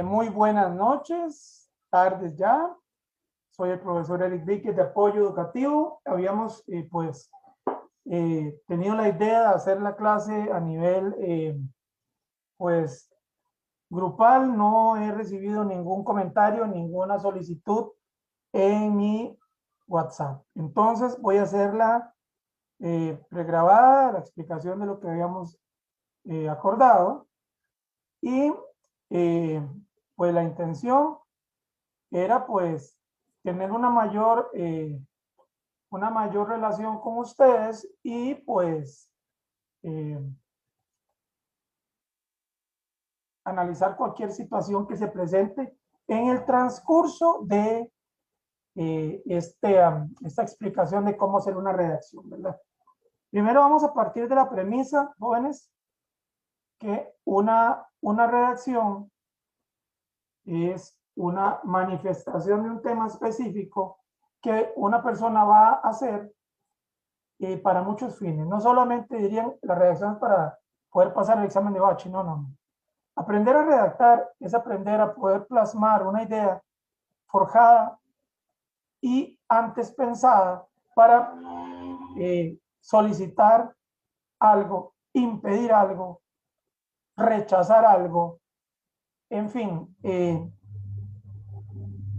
Muy buenas noches, tardes ya. Soy el profesor Eric Víquez de Apoyo Educativo. Habíamos tenido la idea de hacer la clase a nivel pues grupal. No he recibido ningún comentario, ninguna solicitud en mi WhatsApp. Entonces voy a hacerla pregrabada, la explicación de lo que habíamos acordado. Y pues la intención era pues tener una mayor relación con ustedes y pues eh, analizar cualquier situación que se presente en el transcurso de esta explicación de cómo hacer una redacción, ¿verdad? Primero vamos a partir de la premisa, jóvenes, que una redacción es una manifestación de un tema específico que una persona va a hacer para muchos fines. No solamente dirían la redacción para poder pasar el examen de bache, no. Aprender a redactar es aprender a poder plasmar una idea forjada y antes pensada para solicitar algo, impedir algo, rechazar algo, en fin,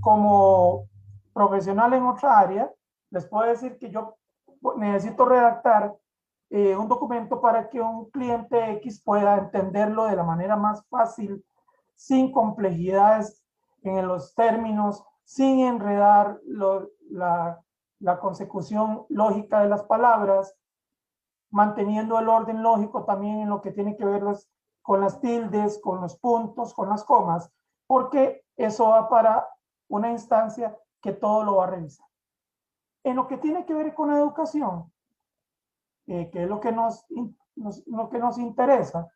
como profesional en otra área, les puedo decir que yo necesito redactar un documento para que un cliente X pueda entenderlo de la manera más fácil, sin complejidades en los términos, sin enredar la consecución lógica de las palabras, manteniendo el orden lógico también en lo que tiene que ver con las tildes, con los puntos, con las comas, porque eso va para una instancia que todo lo va a revisar. En lo que tiene que ver con educación, que es lo que nos interesa,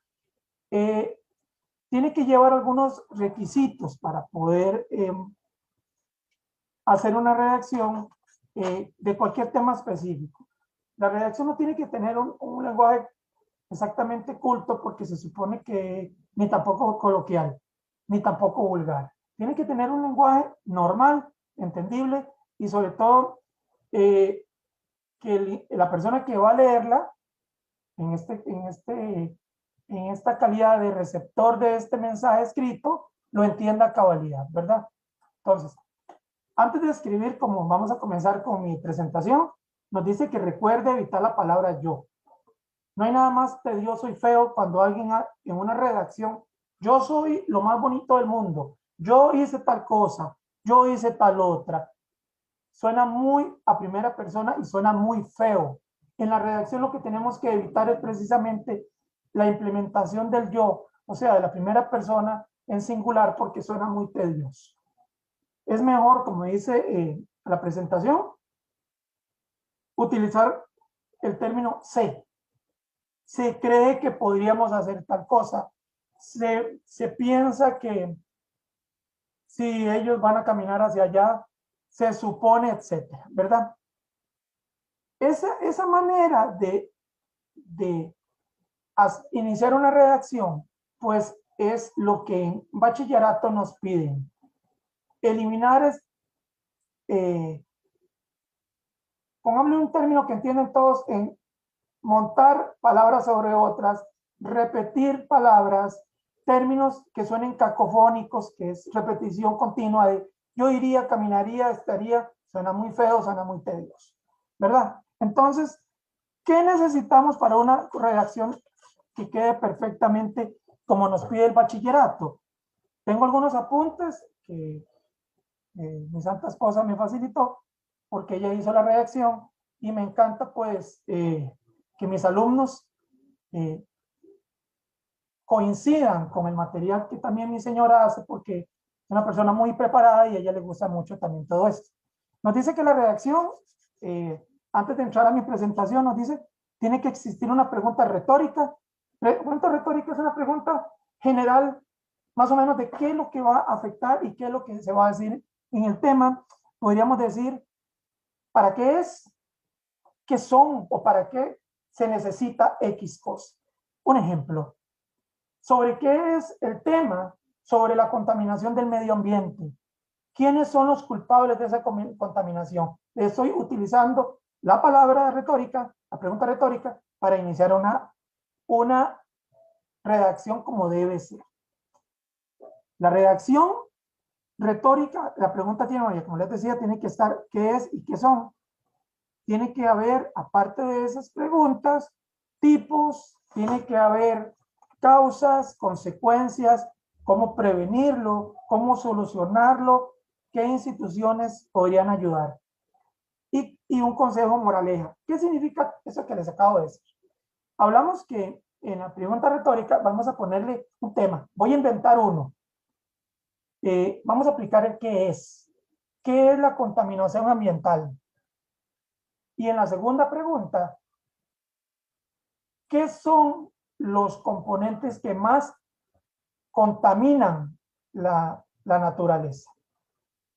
tiene que llevar algunos requisitos para poder hacer una redacción de cualquier tema específico. La redacción no tiene que tener un lenguaje exactamente culto, porque se supone que ni tampoco coloquial, ni tampoco vulgar. Tiene que tener un lenguaje normal, entendible, y sobre todo que la persona que va a leerla en esta calidad de receptor de este mensaje escrito lo entienda a cabalidad, ¿verdad? Entonces, antes de escribir, como vamos a comenzar con mi presentación, nos dice que recuerde evitar la palabra yo. No hay nada más tedioso y feo cuando alguien en una redacción, yo soy lo más bonito del mundo, yo hice tal cosa, yo hice tal otra. Suena muy a primera persona y suena muy feo. En la redacción lo que tenemos que evitar es precisamente la implementación del yo, o sea, de la primera persona en singular, porque suena muy tedioso. Es mejor, como dice la presentación, utilizar el término sé. Se cree que podríamos hacer tal cosa. Se piensa que si ellos van a caminar hacia allá, se supone, etcétera, ¿verdad? Esa manera de iniciar una redacción, pues es lo que en bachillerato nos piden. Eliminar pongámosle un término que entienden todos, en montar palabras sobre otras, repetir palabras, términos que suenen cacofónicos, que es repetición continua de yo iría, caminaría, estaría, suena muy feo, suena muy tedioso, ¿verdad? Entonces, ¿qué necesitamos para una redacción que quede perfectamente como nos pide el bachillerato? Tengo algunos apuntes que mi santa esposa me facilitó porque ella hizo la redacción y me encanta pues que mis alumnos eh, coincidan con el material que también mi señora hace, porque es una persona muy preparada y a ella le gusta mucho también todo esto. Nos dice que la redacción, antes de entrar a mi presentación, nos dice, tiene que existir una pregunta retórica. Pregunta retórica es una pregunta general, más o menos de qué es lo que va a afectar y qué es lo que se va a decir en el tema. Podríamos decir, ¿para qué es? ¿Qué son? ¿O para qué se necesita X cosa? Un ejemplo. ¿Sobre qué es el tema? Sobre la contaminación del medio ambiente. ¿Quiénes son los culpables de esa contaminación? Estoy utilizando la palabra retórica, la pregunta retórica, para iniciar una redacción como debe ser. La redacción retórica, la pregunta tiene, como les decía, tiene que estar qué es y qué son. Tiene que haber, aparte de esas preguntas, tipos, tiene que haber causas, consecuencias, cómo prevenirlo, cómo solucionarlo, qué instituciones podrían ayudar. Y un consejo moraleja. ¿Qué significa eso que les acabo de decir? Hablamos que en la pregunta retórica vamos a ponerle un tema. Voy a inventar uno. Vamos a aplicar el qué es. ¿Qué es la contaminación ambiental? Y en la segunda pregunta, ¿qué son los componentes que más contaminan la naturaleza?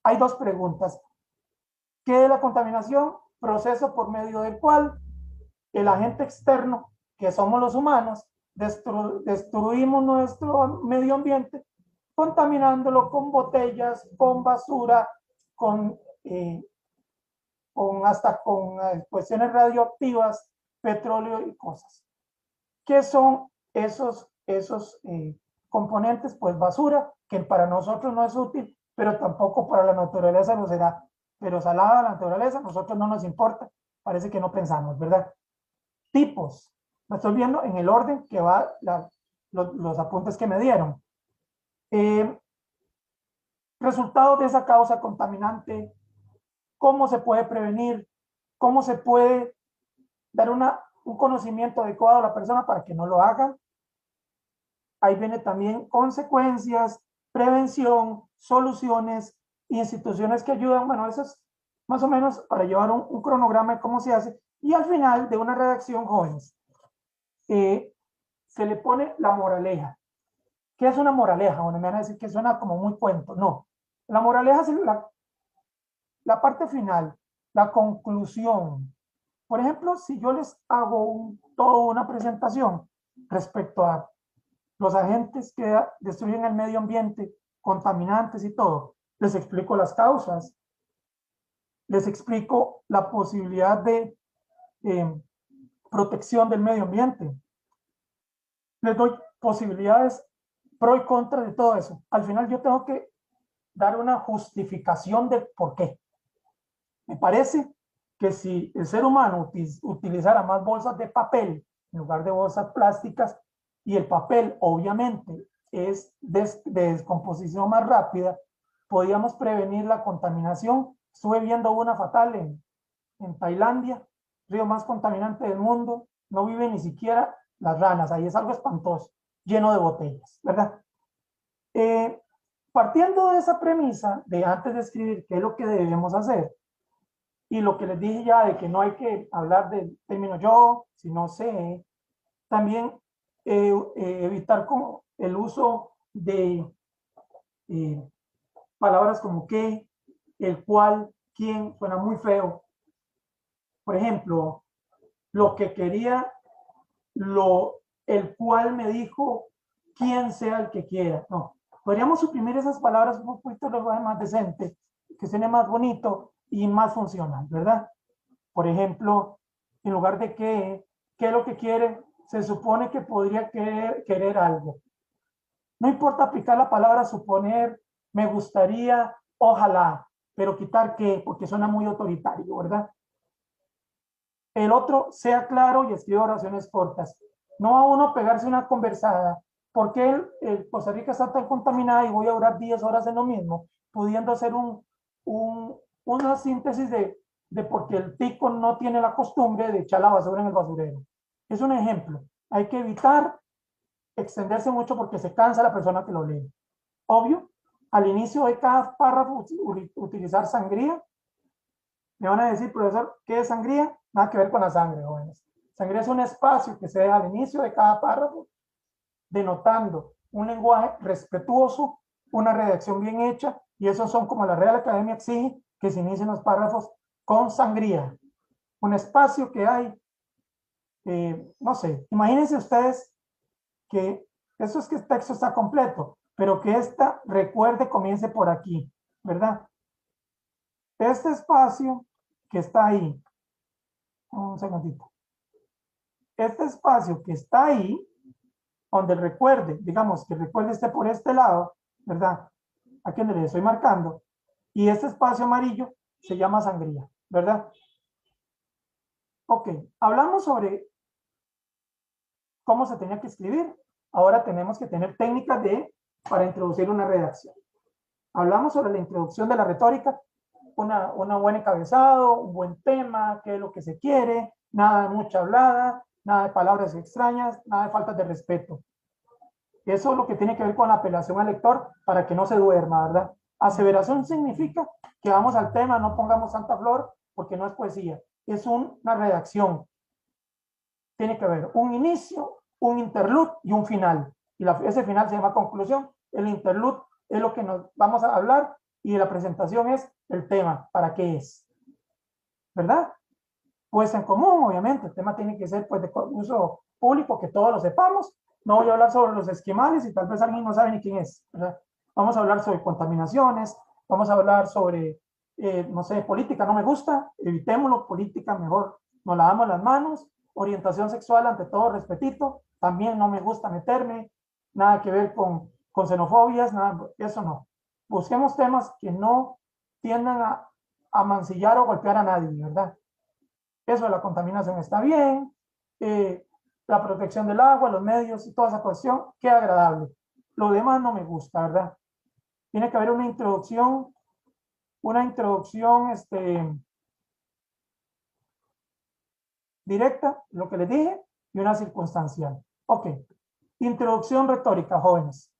Hay dos preguntas. ¿Qué es la contaminación? Proceso por medio del cual el agente externo, que somos los humanos, destruimos nuestro medio ambiente, contaminándolo con botellas, con basura, hasta con cuestiones radioactivas, petróleo y cosas. ¿Qué son esos componentes? Pues basura, que para nosotros no es útil, pero tampoco para la naturaleza lo será. Pero salada la naturaleza, a nosotros no nos importa, parece que no pensamos, ¿verdad? Tipos, lo estoy viendo en el orden que va los apuntes que me dieron. Resultados de esa causa contaminante, cómo se puede prevenir, cómo se puede dar un conocimiento adecuado a la persona para que no lo haga. Ahí viene también consecuencias, prevención, soluciones, instituciones que ayudan. Bueno, eso es más o menos para llevar un cronograma de cómo se hace. Y al final de una redacción, jóvenes, se le pone la moraleja. ¿Qué es una moraleja? Bueno, me van a decir que suena como muy cuento. No, la moraleja es la parte final, la conclusión. Por ejemplo, si yo les hago toda una presentación respecto a los agentes que destruyen el medio ambiente, contaminantes y todo, les explico las causas, les explico la posibilidad de protección del medio ambiente, les doy posibilidades pro y contra de todo eso. Al final yo tengo que dar una justificación del por qué. Me parece que si el ser humano utilizara más bolsas de papel en lugar de bolsas plásticas, y el papel obviamente es de descomposición más rápida, podríamos prevenir la contaminación. Estuve viendo una fatal en Tailandia, río más contaminante del mundo, no vive ni siquiera las ranas, ahí es algo espantoso, lleno de botellas, ¿verdad? Partiendo de esa premisa, de antes de escribir qué es lo que debemos hacer, y lo que les dije ya de que no hay que hablar del término yo, sino sé, también evitar como el uso de palabras como qué, el cual, quién, suena muy feo. Por ejemplo, lo que quería, el cual me dijo, quién sea el que quiera. No, podríamos suprimir esas palabras un poquito más decente, que suene más bonito y más funcional, ¿verdad? Por ejemplo, en lugar de qué es lo que quiere, se supone que podría querer algo. No importa aplicar la palabra suponer, me gustaría, ojalá, pero quitar qué, porque suena muy autoritario, ¿verdad? El otro, sea claro y escriba oraciones cortas. No a uno pegarse una conversada. ¿Por qué Costa Rica está tan contaminada y voy a durar 10 horas en lo mismo? Pudiendo hacer una síntesis de por qué el tico no tiene la costumbre de echar la basura en el basurero. Es un ejemplo. Hay que evitar extenderse mucho porque se cansa la persona que lo lee. Obvio, al inicio de cada párrafo utilizar sangría. Me van a decir, profesor, ¿qué es sangría? Nada que ver con la sangre, jóvenes. Sangría es un espacio que se deja al inicio de cada párrafo, denotando un lenguaje respetuoso, una redacción bien hecha, y esos son como la Real Academia exige que se inicien los párrafos con sangría. Un espacio que hay, no sé, imagínense ustedes que Eso es que el texto está completo, pero que esta, recuerde, comience por aquí, ¿verdad? Este espacio que está ahí, un segundito, este espacio que está ahí, donde el recuerde, digamos que el recuerde esté por este lado, ¿verdad? Aquí donde le estoy marcando, y este espacio amarillo se llama sangría, ¿verdad? Ok, hablamos sobre cómo se tenía que escribir. Ahora tenemos que tener técnicas para introducir una redacción. Hablamos sobre la introducción de la retórica, una buena encabezado, un buen tema, qué es lo que se quiere, nada de mucha hablada, nada de palabras extrañas, nada de faltas de respeto. Eso es lo que tiene que ver con la apelación al lector para que no se duerma, ¿verdad? Aseveración significa que vamos al tema, no pongamos tanta flor porque no es poesía, es una redacción. Tiene que haber un inicio, un interlude y un final. Y ese final se llama conclusión. El interlude es lo que nos vamos a hablar y la presentación es el tema, para qué es. ¿Verdad? Pues en común, obviamente, el tema tiene que ser pues, de uso público, que todos lo sepamos. No voy a hablar sobre los esquimales y tal vez alguien no sabe ni quién es. ¿Verdad? Vamos a hablar sobre contaminaciones, vamos a hablar sobre, no sé, política, no me gusta, evitémoslo, política mejor, nos lavamos las manos, orientación sexual ante todo respetito, también no me gusta meterme, nada que ver con xenofobias, nada, eso no. Busquemos temas que no tiendan a mancillar o golpear a nadie, ¿verdad? Eso de la contaminación está bien, la protección del agua, los medios y toda esa cuestión, qué agradable. Lo demás no me gusta, ¿verdad? Tiene que haber una introducción directa, lo que les dije, y una circunstancial. Ok, introducción retórica, jóvenes.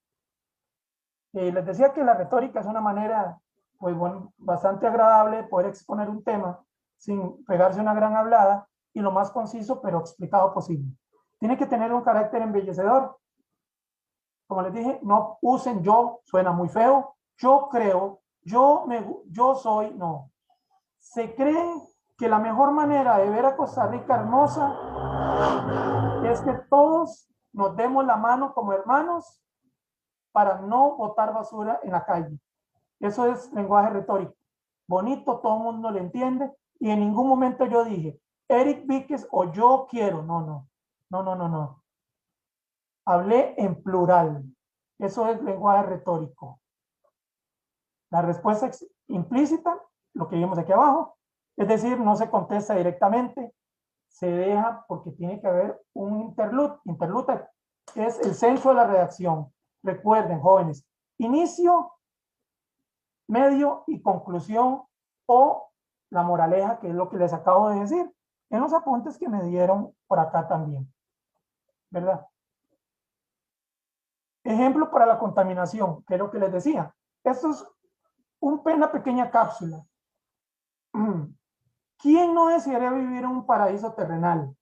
Les decía que la retórica es una manera, pues bueno, bastante agradable de poder exponer un tema sin pegarse una gran hablada y lo más conciso pero explicado posible. Tiene que tener un carácter embellecedor. Como les dije, no usen yo, suena muy feo, yo creo, yo soy, no. Se creen que la mejor manera de ver a Costa Rica hermosa es que todos nos demos la mano como hermanos para no botar basura en la calle. Eso es lenguaje retórico. Bonito, todo el mundo lo entiende y en ningún momento yo dije Eric Víquez o yo quiero. No, no, no, no, no, no. Hablé en plural. Eso es lenguaje retórico. La respuesta implícita, lo que vimos aquí abajo, es decir, no se contesta directamente, se deja porque tiene que haber un interlude. Interlude es el censo de la redacción. Recuerden, jóvenes, inicio, medio y conclusión o la moraleja, que es lo que les acabo de decir en los apuntes que me dieron por acá también. ¿Verdad? Ejemplo para la contaminación, que es lo que les decía. Esto es una pequeña cápsula. ¿Quién no desearía vivir en un paraíso terrenal?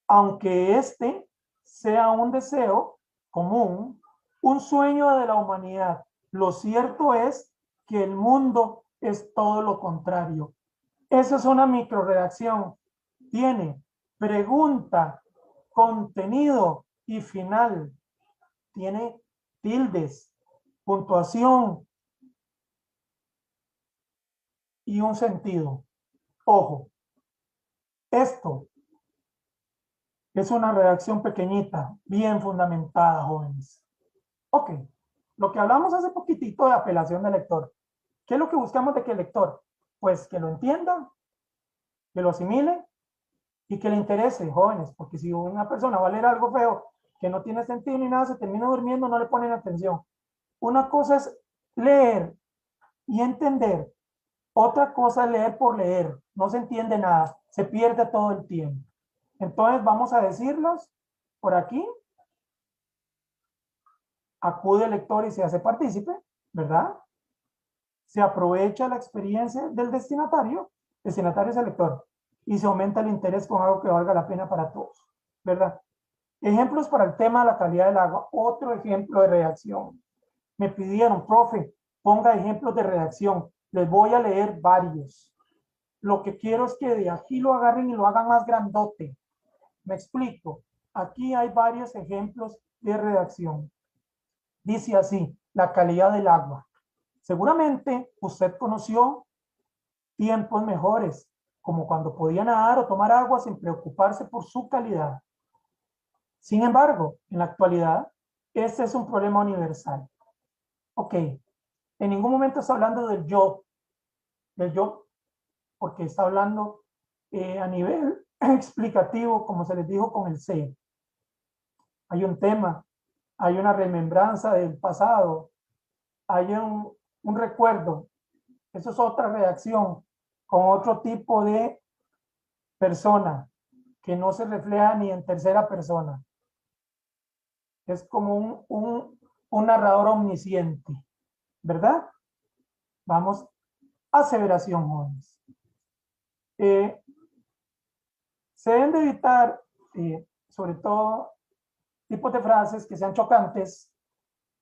Aunque este sea un deseo común, un sueño de la humanidad. Lo cierto es que el mundo es todo lo contrario. Esa es una microredacción. Tiene pregunta, contenido y final. Tiene tildes, puntuación y un sentido. Ojo, esto es una redacción pequeñita, bien fundamentada, jóvenes. Ok, lo que hablamos hace poquitito de apelación del lector. ¿Qué es lo que buscamos de que el lector? Pues que lo entienda, que lo asimile y que le interese, jóvenes, porque si una persona va a leer algo feo que no tiene sentido ni nada, se termina durmiendo, no le ponen atención. Una cosa es leer y entender, otra cosa es leer por leer, no se entiende nada, se pierde todo el tiempo. Entonces vamos a decirlos por aquí. Acude el lector y se hace partícipe, ¿verdad? Se aprovecha la experiencia del destinatario es el lector, y se aumenta el interés con algo que valga la pena para todos, ¿verdad? Ejemplos para el tema de la calidad del agua, otro ejemplo de redacción. Me pidieron, profe, ponga ejemplos de redacción. Les voy a leer varios. Lo que quiero es que de aquí lo agarren y lo hagan más grandote. Me explico. aquí hay varios ejemplos de redacción. Dice así, la calidad del agua. Seguramente usted conoció tiempos mejores, como cuando podía nadar o tomar agua sin preocuparse por su calidad. Sin embargo, en la actualidad, este es un problema universal. Ok, en ningún momento está hablando del yo, porque está hablando a nivel explicativo, como se les dijo con el C. Hay un tema, hay una remembranza del pasado, hay un recuerdo. Eso es otra redacción con otro tipo de persona que no se refleja ni en tercera persona. Es como un narrador omnisciente, ¿verdad? Vamos, aseveración, jóvenes. Se deben de evitar, sobre todo, tipos de frases que sean chocantes.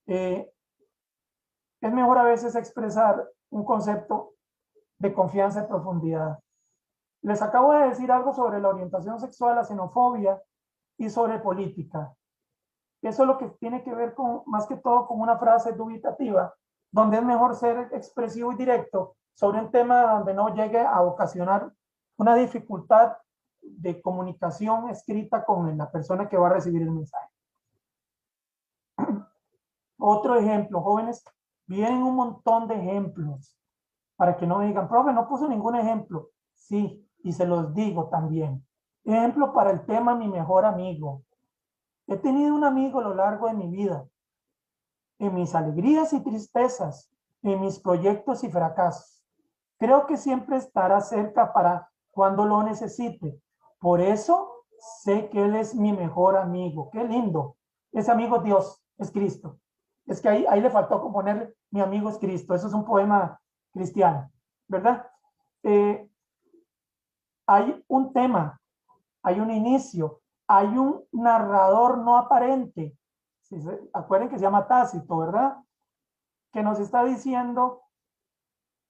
Es mejor a veces expresar un concepto de confianza y profundidad. Les acabo de decir algo sobre la orientación sexual, la xenofobia y sobre política. Eso es lo que tiene que ver con, más que todo, con una frase dubitativa, donde es mejor ser expresivo y directo sobre un tema donde no llegue a ocasionar una dificultad de comunicación escrita con la persona que va a recibir el mensaje. Otro ejemplo, jóvenes, vienen un montón de ejemplos para que no me digan, profe, no puso ningún ejemplo. Sí, y se los digo también. Ejemplo para el tema mi mejor amigo. He tenido un amigo a lo largo de mi vida, en mis alegrías y tristezas, en mis proyectos y fracasos. Creo que siempre estará cerca para cuando lo necesite. Por eso sé que Él es mi mejor amigo. Qué lindo. Ese amigo es Dios, es Cristo. Es que ahí le faltó componer mi amigo es Cristo. Eso es un poema cristiano, ¿verdad? Hay un tema, hay un inicio, hay un narrador no aparente. Acuerden que se llama Tácito, ¿verdad? Que nos está diciendo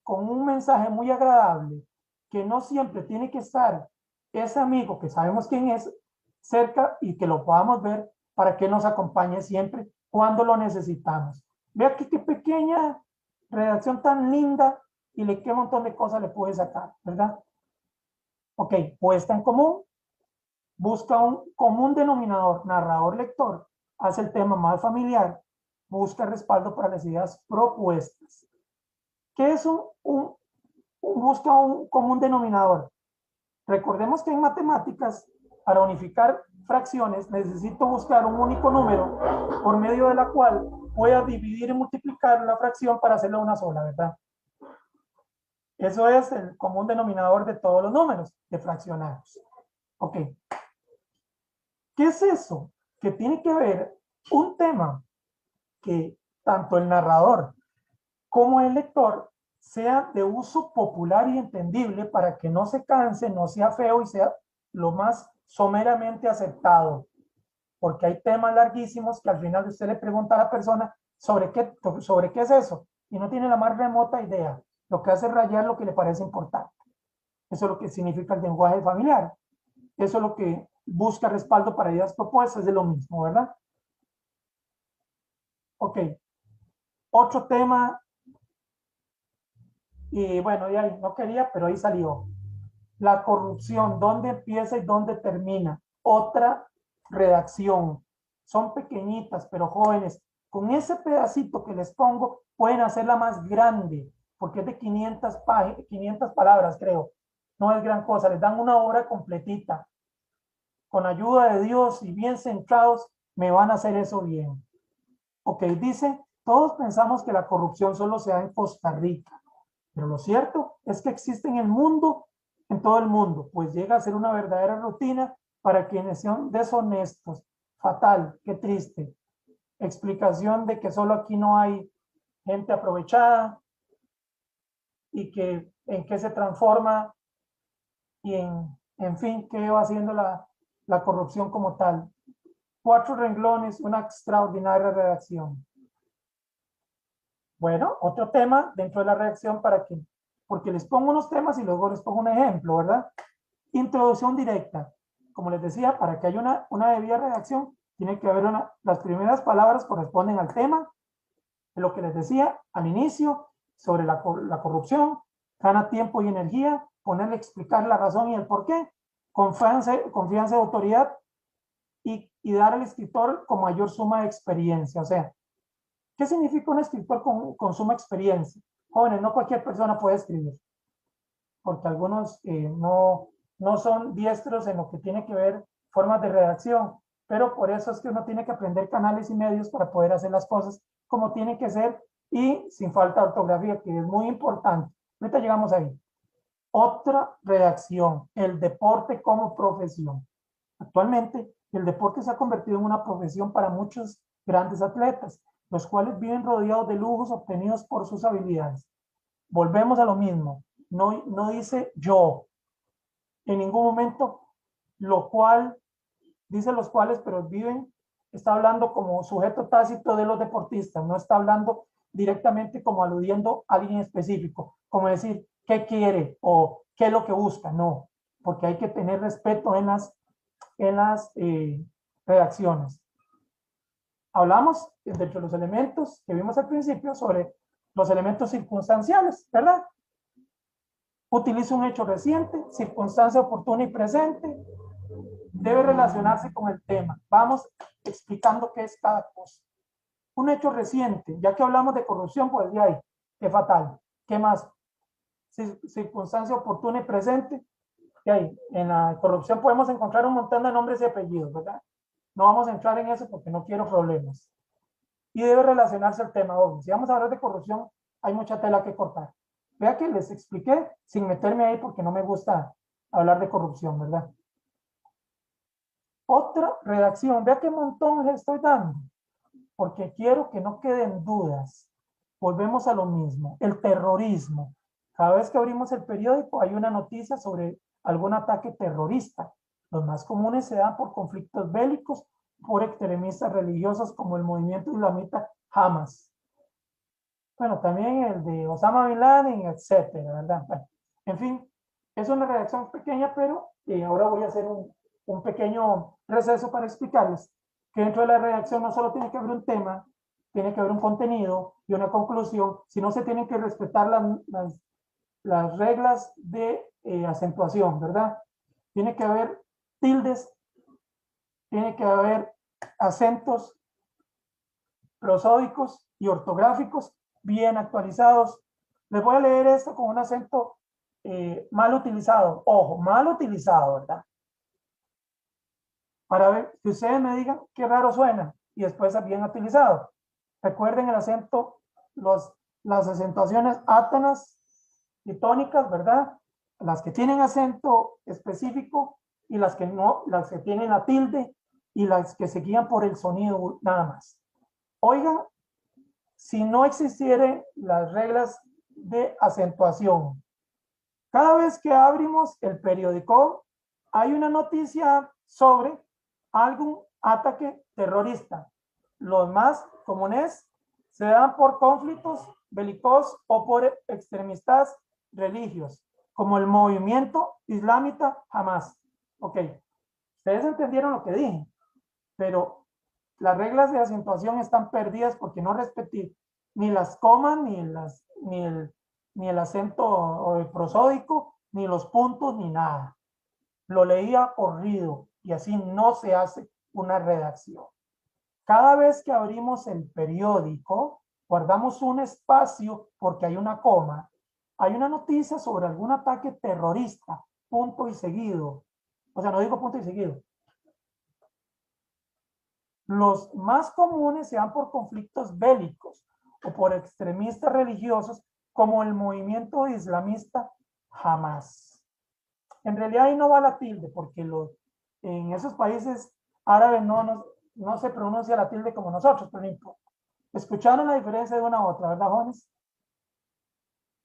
con un mensaje muy agradable que no siempre tiene que estar ese amigo que sabemos quién es cerca y que lo podamos ver para que nos acompañe siempre cuando lo necesitamos. Vea que qué pequeña redacción tan linda y qué montón de cosas le puede sacar, ¿verdad? Ok, puesta en común, busca un común denominador, narrador-lector, hace el tema más familiar, busca respaldo para las ideas propuestas. ¿Qué es busca un común denominador? Recordemos que en matemáticas, para unificar fracciones, necesito buscar un único número por medio de la cual pueda dividir y multiplicar la fracción para hacerla una sola, ¿verdad? Eso es el común denominador de todos los números de fraccionados. Ok. ¿Qué es eso? Que tiene que ver un tema que tanto el narrador como el lector sea de uso popular y entendible para que no se canse, no sea feo y sea lo más someramente aceptado. Porque hay temas larguísimos que al final usted le pregunta a la persona sobre qué es eso y no tiene la más remota idea. Lo que hace es rayar lo que le parece importante. Eso es lo que significa el lenguaje familiar. Eso es lo que busca respaldo para ideas propuestas, es lo mismo, ¿verdad? Ok. Otro tema, y bueno, ya no quería, pero ahí salió. La corrupción, ¿dónde empieza y dónde termina? Otra redacción. Son pequeñitas, pero jóvenes. Con ese pedacito que les pongo, pueden hacerla más grande, porque es de 500 palabras, creo. No es gran cosa, les dan una obra completita. Con ayuda de Dios y bien centrados, me van a hacer eso bien. Ok, dice, todos pensamos que la corrupción solo se da en Costa Rica, pero lo cierto es que existe en el mundo, en todo el mundo, pues llega a ser una verdadera rutina para quienes son deshonestos. Fatal, qué triste. Explicación de que solo aquí no hay gente aprovechada y que en qué se transforma y en fin, qué va haciendo la corrupción como tal. 4 renglones, una extraordinaria redacción. Bueno, otro tema dentro de la redacción porque les pongo unos temas y luego les pongo un ejemplo, ¿verdad? Introducción directa. como les decía, para que haya una debida redacción, tiene que haber las primeras palabras corresponden al tema, de lo que les decía al inicio, sobre la corrupción, gana tiempo y energía, ponerle a explicar la razón y el por qué, confianza y autoridad, y dar al escritor con mayor suma de experiencia. O sea, ¿qué significa un escritor con suma experiencia? Jóvenes, no cualquier persona puede escribir, porque algunos no son diestros en lo que tiene que ver formas de redacción, pero por eso es que uno tiene que aprender canales y medios para poder hacer las cosas como tienen que ser y sin falta de ortografía, que es muy importante. Ahorita llegamos ahí. Otra redacción, el deporte como profesión. Actualmente, el deporte se ha convertido en una profesión para muchos grandes atletas, los cuales viven rodeados de lujos obtenidos por sus habilidades. Volvemos a lo mismo, no dice yo, en ningún momento, lo cual, dice los cuales, pero viven, está hablando como sujeto tácito de los deportistas, no está hablando directamente como aludiendo a alguien específico, como decir, ¿qué quiere? O ¿qué es lo que busca? No, porque hay que tener respeto en las redacciones. Hablamos dentro de los elementos que vimos al principio sobre los elementos circunstanciales, ¿verdad? Utiliza un hecho reciente, circunstancia oportuna y presente, debe relacionarse con el tema. Vamos explicando qué es cada cosa. Un hecho reciente, ya que hablamos de corrupción, pues de ahí, qué fatal. ¿Qué más? Circunstancia oportuna y presente. Y ahí, en la corrupción podemos encontrar un montón de nombres y apellidos, ¿verdad? No vamos a entrar en eso porque no quiero problemas. Y debe relacionarse al tema. Obvio. Si vamos a hablar de corrupción, hay mucha tela que cortar. Vea que les expliqué sin meterme ahí porque no me gusta hablar de corrupción, ¿verdad? Otra redacción. Vea qué montón les estoy dando. Porque quiero que no queden dudas. Volvemos a lo mismo. El terrorismo. Cada vez que abrimos el periódico hay una noticia sobre algún ataque terrorista. Los más comunes se dan por conflictos bélicos, por extremistas religiosos como el movimiento islamita Hamas. Bueno, también el de Osama Bin Laden, etcétera, ¿verdad? Bueno, en fin, es una redacción pequeña, pero ahora voy a hacer un pequeño receso para explicarles que dentro de la redacción no solo tiene que haber un tema, tiene que haber un contenido y una conclusión, sino se tienen que respetar las reglas de acentuación, ¿verdad? Tiene que haber tildes, tiene que haber acentos prosódicos y ortográficos bien actualizados. Les voy a leer esto con un acento mal utilizado. Ojo, mal utilizado, ¿verdad? Para ver que ustedes me digan qué raro suena y después bien utilizado. Recuerden el acento, las acentuaciones átonas y tónicas, ¿verdad? Las que tienen acento específico y las que no, las que tienen la tilde y las que se guían por el sonido nada más. Oigan, si no existieran las reglas de acentuación, cada vez que abrimos el periódico, hay una noticia sobre algún ataque terrorista. Los más comunes se dan por conflictos bélicos o por extremistas religiosos, como el movimiento islamita Hamas. Ok, ustedes entendieron lo que dije, pero las reglas de acentuación están perdidas porque no respeté ni las comas, ni el acento o el prosódico, ni los puntos, ni nada. Lo leía corrido y así no se hace una redacción. Cada vez que abrimos el periódico, guardamos un espacio porque hay una coma, hay una noticia sobre algún ataque terrorista, punto y seguido. O sea, no digo punto y seguido. Los más comunes se dan por conflictos bélicos o por extremistas religiosos como el movimiento islamista Hamas. En realidad ahí no va la tilde porque en esos países árabes no se pronuncia la tilde como nosotros, por ejemplo. ¿Escucharon la diferencia de una a otra, verdad, jóvenes?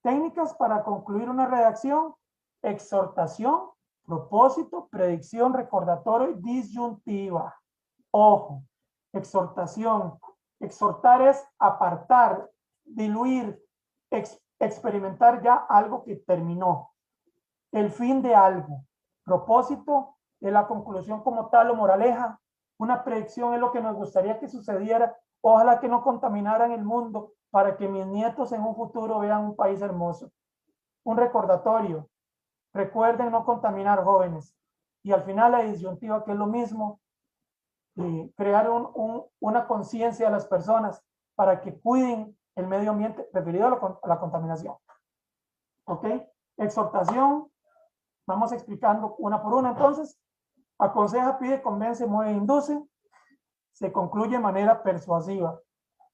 Técnicas para concluir una redacción: exhortación, propósito, predicción, recordatorio y disyuntiva. Ojo, exhortación. Exhortar es apartar, diluir, experimentar ya algo que terminó. El fin de algo. Propósito, la conclusión como tal o moraleja. Una predicción es lo que nos gustaría que sucediera. Ojalá que no contaminaran el mundo para que mis nietos en un futuro vean un país hermoso. Un recordatorio. Recuerden no contaminar, jóvenes. Y al final la disyuntiva, que es lo mismo, crear una conciencia a las personas para que cuiden el medio ambiente referido a la contaminación. ¿Ok? Exhortación. Vamos explicando una por una. Entonces, aconseja, pide, convence, mueve, induce. Se concluye de manera persuasiva.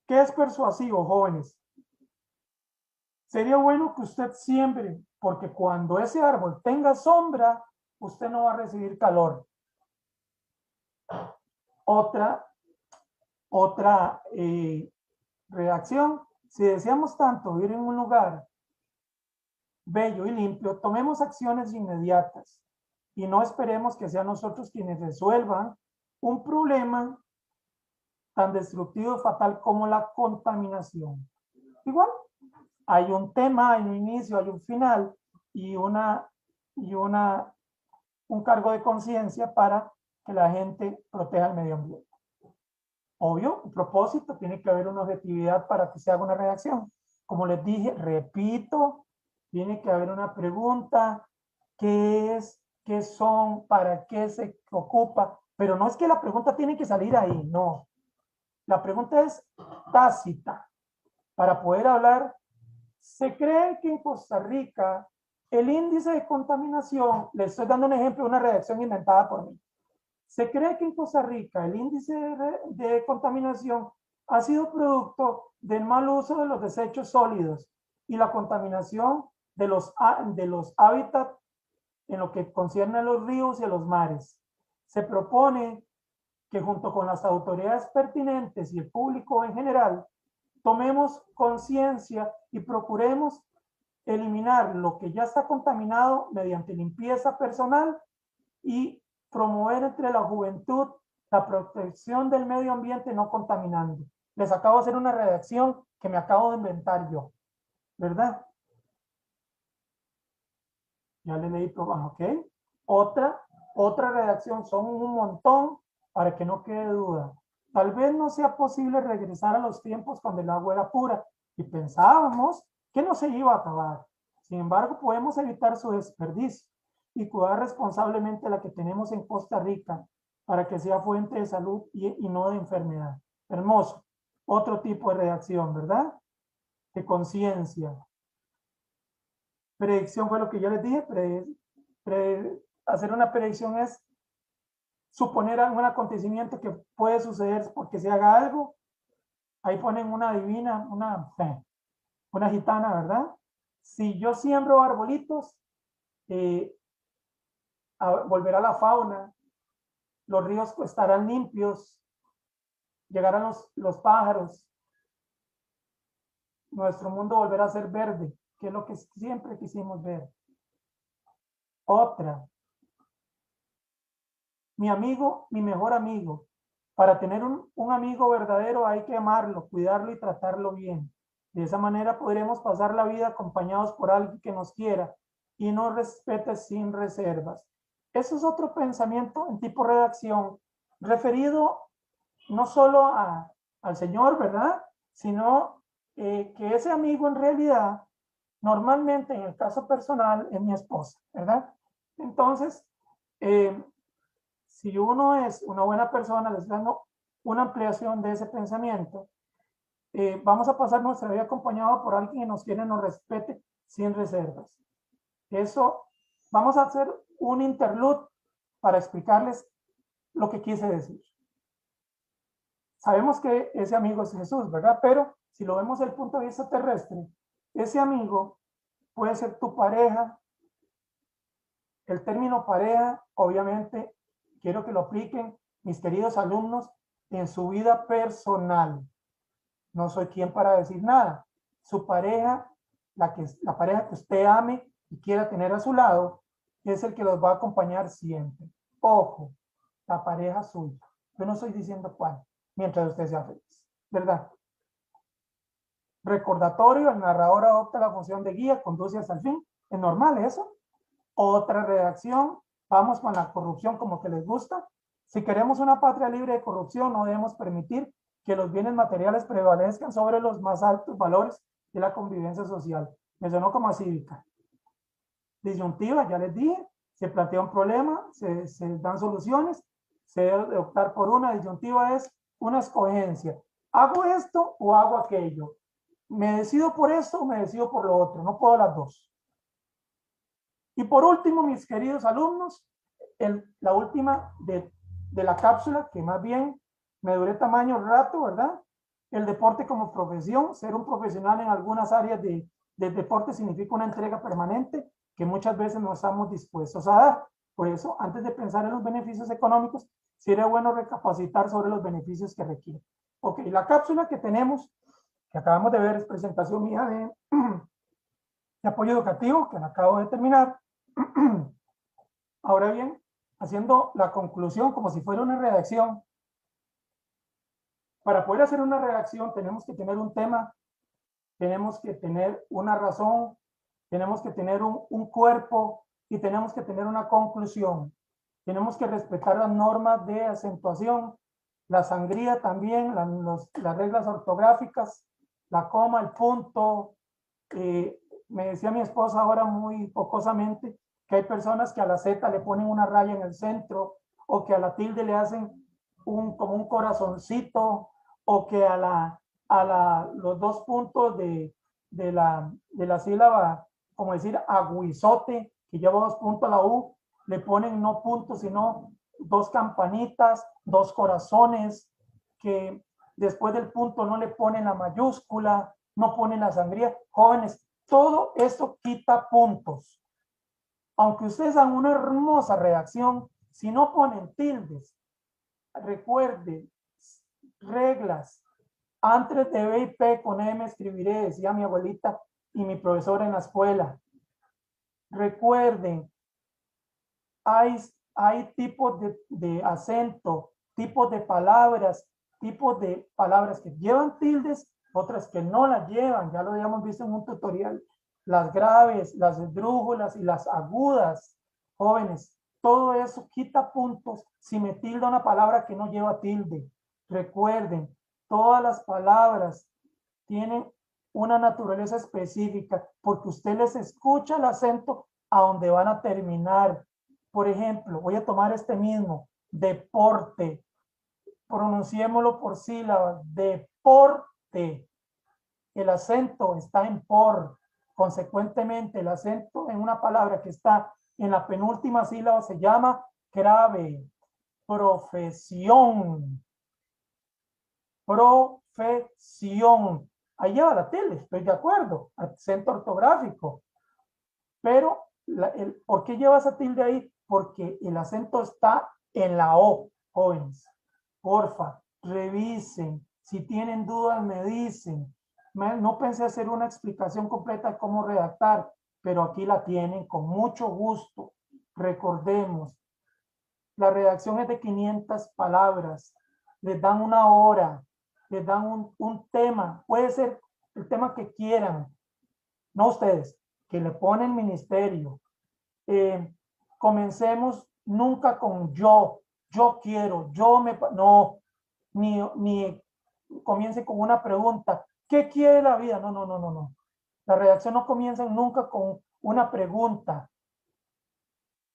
¿Qué es persuasivo, jóvenes? Sería bueno que usted siembre, porque cuando ese árbol tenga sombra, usted no va a recibir calor. Otra redacción. Si deseamos tanto vivir en un lugar bello y limpio, tomemos acciones inmediatas y no esperemos que sean nosotros quienes resuelvan un problema tan destructivo y fatal como la contaminación. Igual, hay un tema, hay un inicio, hay un final y un cargo de conciencia para que la gente proteja el medio ambiente. Obvio, un propósito, tiene que haber una objetividad para que se haga una redacción. Como les dije, repito, tiene que haber una pregunta, ¿qué es? ¿Qué son? ¿Para qué se ocupa? Pero no es que la pregunta tiene que salir ahí, no. La pregunta es tácita. Para poder hablar, se cree que en Costa Rica el índice de contaminación, les estoy dando un ejemplo de una redacción inventada por mí. Se cree que en Costa Rica el índice de contaminación ha sido producto del mal uso de los desechos sólidos y la contaminación de los hábitats en lo que concierne a los ríos y a los mares. Se propone que junto con las autoridades pertinentes y el público en general, tomemos conciencia y procuremos eliminar lo que ya está contaminado mediante limpieza personal y promover entre la juventud la protección del medio ambiente no contaminando. Les acabo de hacer una redacción que me acabo de inventar yo, ¿verdad? Ya le leí, ok. Otra redacción, son un montón para que no quede duda. Tal vez no sea posible regresar a los tiempos cuando el agua era pura y pensábamos que no se iba a acabar. Sin embargo, podemos evitar su desperdicio y cuidar responsablemente la que tenemos en Costa Rica para que sea fuente de salud y no de enfermedad. Hermoso. Otro tipo de redacción, ¿verdad? De conciencia. Predicción fue lo que yo les dije. Hacer una predicción es suponer algún acontecimiento que puede suceder porque se haga algo. Ahí ponen una divina, una gitana, ¿verdad? Si yo siembro arbolitos, volverá la fauna, los ríos estarán limpios, llegarán los pájaros, nuestro mundo volverá a ser verde, que es lo que siempre quisimos ver. Otra, mi amigo, mi mejor amigo. Para tener un amigo verdadero hay que amarlo, cuidarlo y tratarlo bien. De esa manera podremos pasar la vida acompañados por alguien que nos quiera y nos respete sin reservas. Eso es otro pensamiento en tipo redacción, referido no solo al Señor, ¿verdad? Sino que ese amigo en realidad, normalmente en el caso personal, es mi esposa, ¿verdad? Entonces, si uno es una buena persona, les dando una ampliación de ese pensamiento, vamos a pasar nuestra vida acompañado por alguien que nos quiere y nos respete sin reservas. Eso, vamos a hacer un interlude para explicarles lo que quise decir. Sabemos que ese amigo es Jesús, ¿verdad? Pero si lo vemos desde el punto de vista terrestre, ese amigo puede ser tu pareja. El término pareja, obviamente, quiero que lo apliquen mis queridos alumnos en su vida personal. No soy quien para decir nada. Su pareja, la pareja que usted ame y quiera tener a su lado, es el que los va a acompañar siempre. Ojo, la pareja suya. Yo no estoy diciendo cuál, mientras usted sea feliz, ¿verdad? Recordatorio, el narrador adopta la función de guía, conduce hasta el fin. ¿Es normal eso? Otra redacción vamos con la corrupción como que les gusta. Si queremos una patria libre de corrupción, no debemos permitir que los bienes materiales prevalezcan sobre los más altos valores de la convivencia social. Me sonó como a cívica. Disyuntiva, ya les dije, se plantea un problema, se dan soluciones, se debe optar por una. Disyuntiva es una escogencia. ¿Hago esto o hago aquello? ¿Me decido por esto o me decido por lo otro? No puedo las dos. Y por último, mis queridos alumnos, la última de la cápsula, que más bien me duré tamaño rato, ¿verdad? El deporte como profesión. Ser un profesional en algunas áreas del deporte significa una entrega permanente que muchas veces no estamos dispuestos a dar. Por eso, antes de pensar en los beneficios económicos, sería bueno recapacitar sobre los beneficios que requiere. Ok, la cápsula que tenemos, que acabamos de ver, es presentación mía de apoyo educativo, que la acabo de terminar. Ahora bien, haciendo la conclusión como si fuera una redacción. Para poder hacer una redacción tenemos que tener un tema, tenemos que tener una razón, tenemos que tener un cuerpo y tenemos que tener una conclusión. Tenemos que respetar las normas de acentuación, la sangría también, las reglas ortográficas, la coma, el punto. Me decía mi esposa ahora muy jocosamente que hay personas que a la Z le ponen una raya en el centro, o que a la tilde le hacen como un corazoncito, o que los dos puntos de la sílaba, como decir aguizote, que lleva dos puntos a la U, le ponen no puntos, sino dos campanitas, dos corazones, que después del punto no le ponen la mayúscula, no ponen la sangría. Jóvenes, todo esto quita puntos. Aunque ustedes hagan una hermosa redacción, si no ponen tildes, recuerden, reglas. Antes de B y P con M escribiré, decía mi abuelita y mi profesora en la escuela. Recuerden, hay tipos de acento, tipos de palabras que llevan tildes, otras que no las llevan. Ya lo habíamos visto en un tutorial. Las graves, las esdrújulas y las agudas. Jóvenes, todo eso quita puntos si me tilda una palabra que no lleva tilde. Recuerden, todas las palabras tienen una naturaleza específica porque usted les escucha el acento a donde van a terminar. Por ejemplo, voy a tomar este mismo, deporte. Pronunciémoslo por sílabas, deporte. El acento está en por. Consecuentemente, el acento en una palabra que está en la penúltima sílaba se llama grave. Profesión. Profesión. Ahí lleva la tilde, estoy de acuerdo. Acento ortográfico. Pero, ¿por qué lleva esa tilde ahí? Porque el acento está en la O, jóvenes. Porfa, revisen. Si tienen dudas, me dicen. No pensé hacer una explicación completa de cómo redactar, pero aquí la tienen con mucho gusto. Recordemos, la redacción es de 500 palabras. Les dan una hora, les dan un tema. Puede ser el tema que quieran. No ustedes, que le pone el ministerio. Comencemos nunca con yo quiero, no, ni comience con una pregunta, ¿qué quiere la vida? No. La redacción no comienza nunca con una pregunta.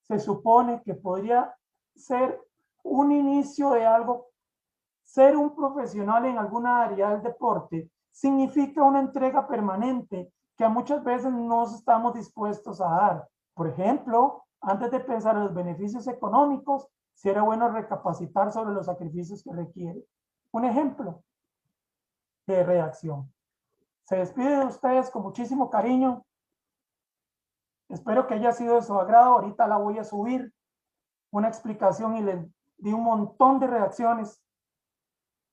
Se supone que podría ser un inicio de algo. Ser un profesional en alguna área del deporte significa una entrega permanente que muchas veces no estamos dispuestos a dar. Por ejemplo, antes de pensar en los beneficios económicos, sería bueno recapacitar sobre los sacrificios que requiere. Un ejemplo de redacción. Se despide de ustedes con muchísimo cariño. Espero que haya sido de su agrado. Ahorita la voy a subir una explicación y les di un montón de redacciones.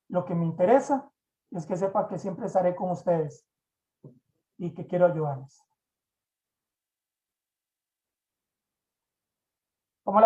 Lo que me interesa es que sepa que siempre estaré con ustedes y que quiero ayudarles. ¿Cómo la